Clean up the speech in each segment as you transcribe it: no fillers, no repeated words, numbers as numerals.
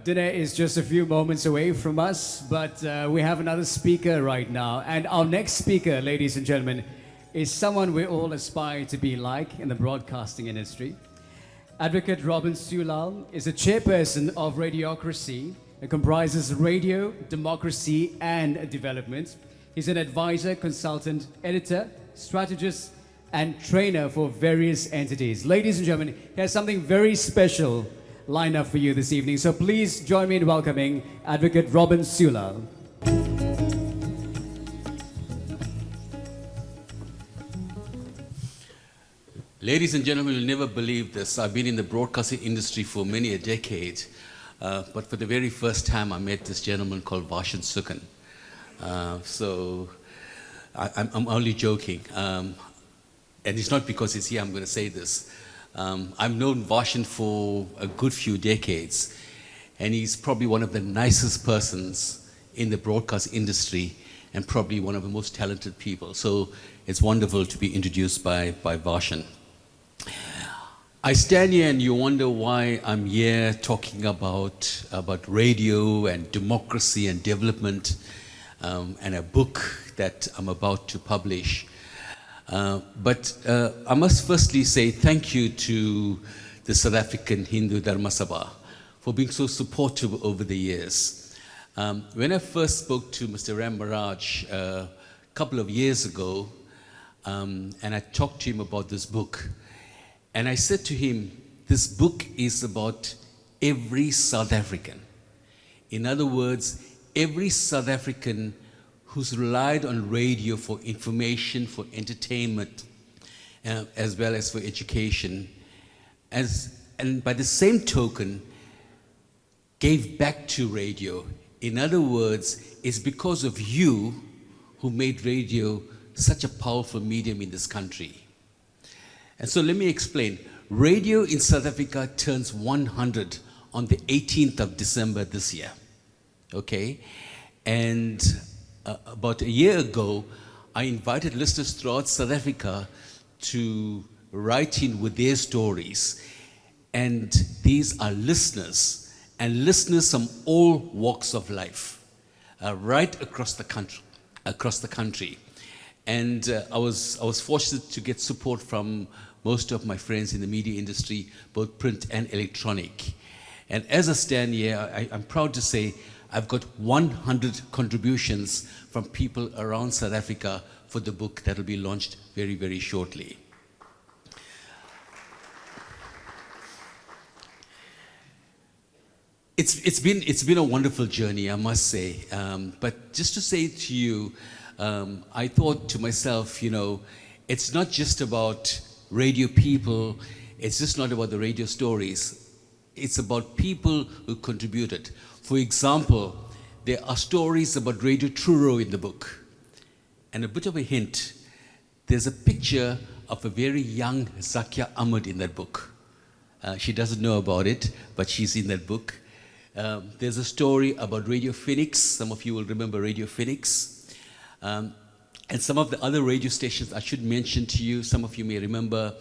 Dinner is just a few moments away from us, but we have another speaker right now. And our next speaker, ladies and gentlemen, is someone we all aspire to be like in the broadcasting industry. Advocate Robin Sewlal is a chairperson of Radiocracy. It comprises radio, democracy, and development. He's an advisor, consultant, editor, strategist, and trainer for various entities. Ladies and gentlemen, here's something very special lined up for you this evening. So please join me in welcoming Advocate Robin Sewlal. Ladies and gentlemen, you'll never believe this. I've been in the broadcasting industry for many a decade, but for the very first time I met this gentleman called Varshan Sukhan. I'm only joking. And it's not because he's here I'm going to say this. I've known Varshan for a good few decades, and he's probably one of the nicest persons in the broadcast industry and probably one of the most talented people. So it's wonderful to be introduced by Varshan. I stand here and you wonder why I'm here talking about radio and democracy and development and a book that I'm about to publish. But I must firstly say thank you to the South African Hindu Dharma Sabha for being so supportive over the years. When I first spoke to Mr. Ram Maharaj a couple of years ago, and I talked to him about this book, and I said to him, this book is about every South African. In other words, every South African who's relied on radio for information, for entertainment, as well as for education, and by the same token, gave back to radio. In other words, it's because of you who made radio such a powerful medium in this country. And so let me explain. Radio in South Africa turns 100 on the 18th of December this year, okay? And about a year ago, I invited listeners throughout South Africa to write in with their stories. And these are listeners, and listeners from all walks of life, right across the country. And I was fortunate to get support from most of my friends in the media industry, both print and electronic. And as I stand here, I'm proud to say I've got 100 contributions from people around South Africa for the book that will be launched very, very shortly. It's been a wonderful journey, I must say. But just to say to you, I thought to myself, you know, it's not just about radio people, it's just not about the radio stories. It's about people who contributed. For example, there are stories about Radio Truro in the book. And a bit of a hint, there's a picture of a very young Zakia Ahmed in that book. She doesn't know about it, but she's in that book. There's a story about Radio Phoenix. Some of you will remember Radio Phoenix. And some of the other radio stations I should mention to you, some of you may remember,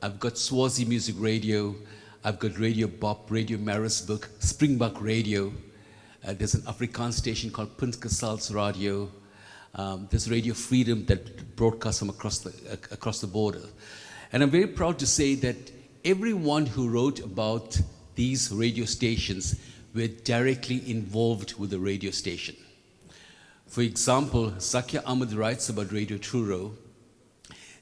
I've got Swazi Music Radio, I've got Radio Bop, Radio Maritzburg, Springbok Radio. There's an Afrikaans station called Punt Gesalds Radio. There's Radio Freedom that broadcasts from across the border. And I'm very proud to say that everyone who wrote about these radio stations were directly involved with the radio station. For example, Zakia Ahmed writes about Radio Truro.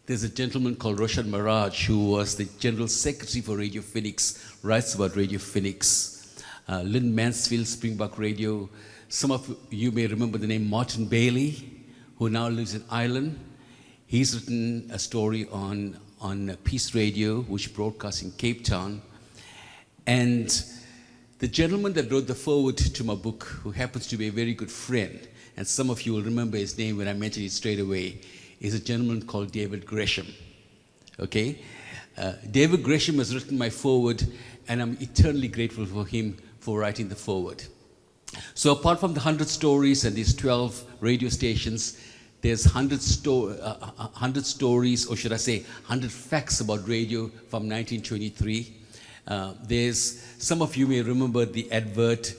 There's a gentleman called Roshan Maharaj, who was the General Secretary for Radio Phoenix, writes about Radio Phoenix. Lynn Mansfield, Springbok Radio. Some of you may remember the name Martin Bailey, who now lives in Ireland. He's written a story on Peace Radio, which broadcasts in Cape Town. And the gentleman that wrote the foreword to my book, who happens to be a very good friend, and some of you will remember his name when I mention it straight away, is a gentleman called David Gresham. Okay? David Gresham has written my foreword, and I'm eternally grateful for him for writing the foreword. So apart from the 100 stories and these 12 radio stations, there's 100 stories, or should I say 100 facts about radio from 1923. Some of you may remember the advert,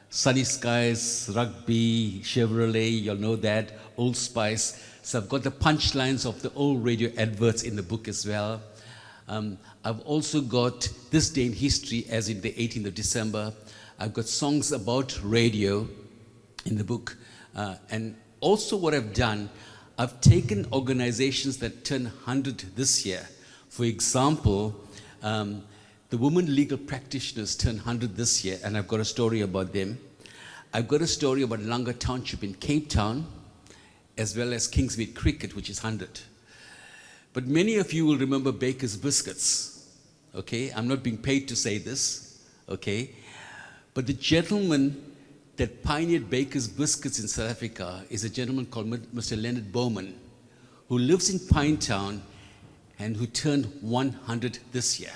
Sunny Skies, Rugby, Chevrolet, you'll know that, Old Spice. So I've got the punchlines of the old radio adverts in the book as well. I've also got This Day in History, as in the 18th of December. I've got songs about radio in the book. And also what I've done, I've taken organizations that turn 100 this year. For example, the Women Legal Practitioners turn 100 this year, and I've got a story about them. I've got a story about Langa Township in Cape Town, as well as Kingsmead Cricket, which is 100. But many of you will remember Baker's Biscuits, okay? I'm not being paid to say this, okay? But the gentleman that pioneered Baker's Biscuits in South Africa is a gentleman called Mr. Leonard Bowman, who lives in Pinetown and who turned 100 this year.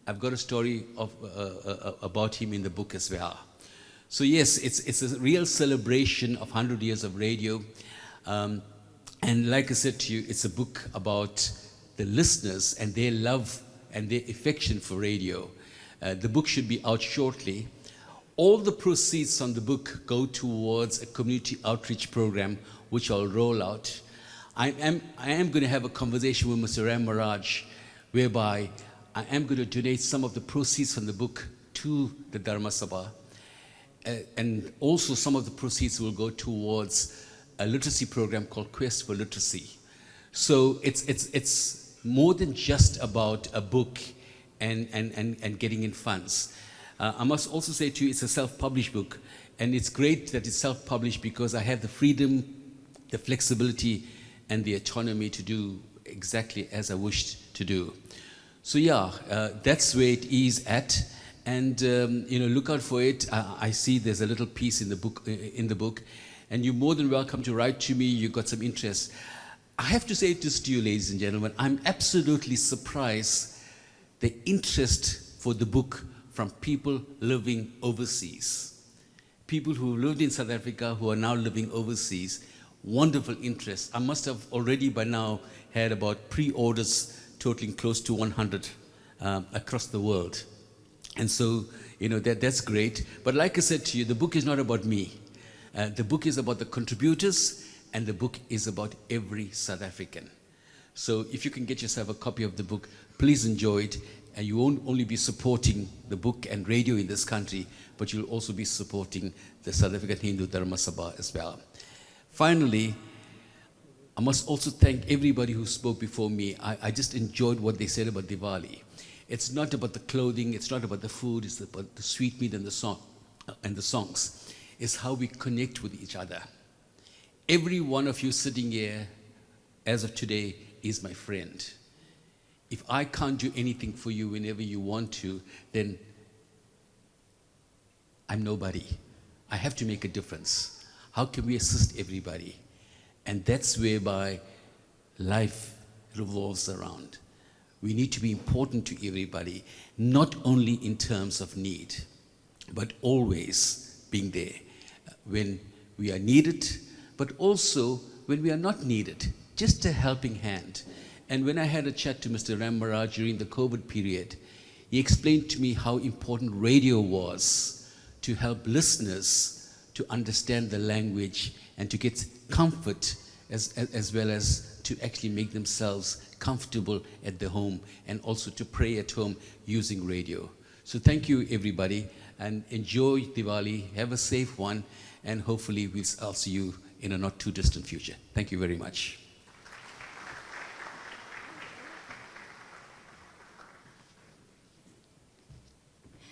I've got a story about him in the book as well. So yes, it's a real celebration of 100 years of radio. And like I said to you, it's a book about the listeners and their love and their affection for radio. The book should be out shortly. All the proceeds from the book go towards a community outreach program, which I'll roll out. I am going to have a conversation with Mr. Ram Maharaj, whereby I am going to donate some of the proceeds from the book to the Dharma Sabha. And also some of the proceeds will go towards a literacy program called Quest for Literacy. So it's more than just about a book and getting in funds. I must also say to you, it's a self-published book, and it's great that it's self-published because I have the freedom, the flexibility, and the autonomy to do exactly as I wished to do. So yeah, that's where it is at, and look out for it. I see there's a little piece in the book, and you're more than welcome to write to me. You've got some interest. I have to say this to you, ladies and gentlemen. I'm absolutely surprised the interest for the book from people living overseas. People who lived in South Africa who are now living overseas. Wonderful interest. I must have already by now had about pre-orders totaling close to 100 across the world. And so, that's great. But like I said to you, the book is not about me. The book is about the contributors, and the book is about every South African. So if you can get yourself a copy of the book, please enjoy it. And you won't only be supporting the book and radio in this country, but you'll also be supporting the South African Hindu Dharma Sabha as well. Finally, I must also thank everybody who spoke before me. I just enjoyed what they said about Diwali. It's not about the clothing, it's not about the food, it's about the sweet meat and the songs. It's how we connect with each other. Every one of you sitting here, as of today, is my friend. If I can't do anything for you whenever you want to, then I'm nobody. I have to make a difference. How can we assist everybody? And that's whereby life revolves around. We need to be important to everybody, not only in terms of need, but always being there when we are needed, but also when we are not needed, just a helping hand. And when I had a chat to Mr. Ram Maharaj during the COVID period, he explained to me how important radio was to help listeners to understand the language and to get comfort as well as to actually make themselves comfortable at their home and also to pray at home using radio. So thank you, everybody, and enjoy Diwali. Have a safe one, and hopefully I'll see you in a not too distant future. Thank you very much.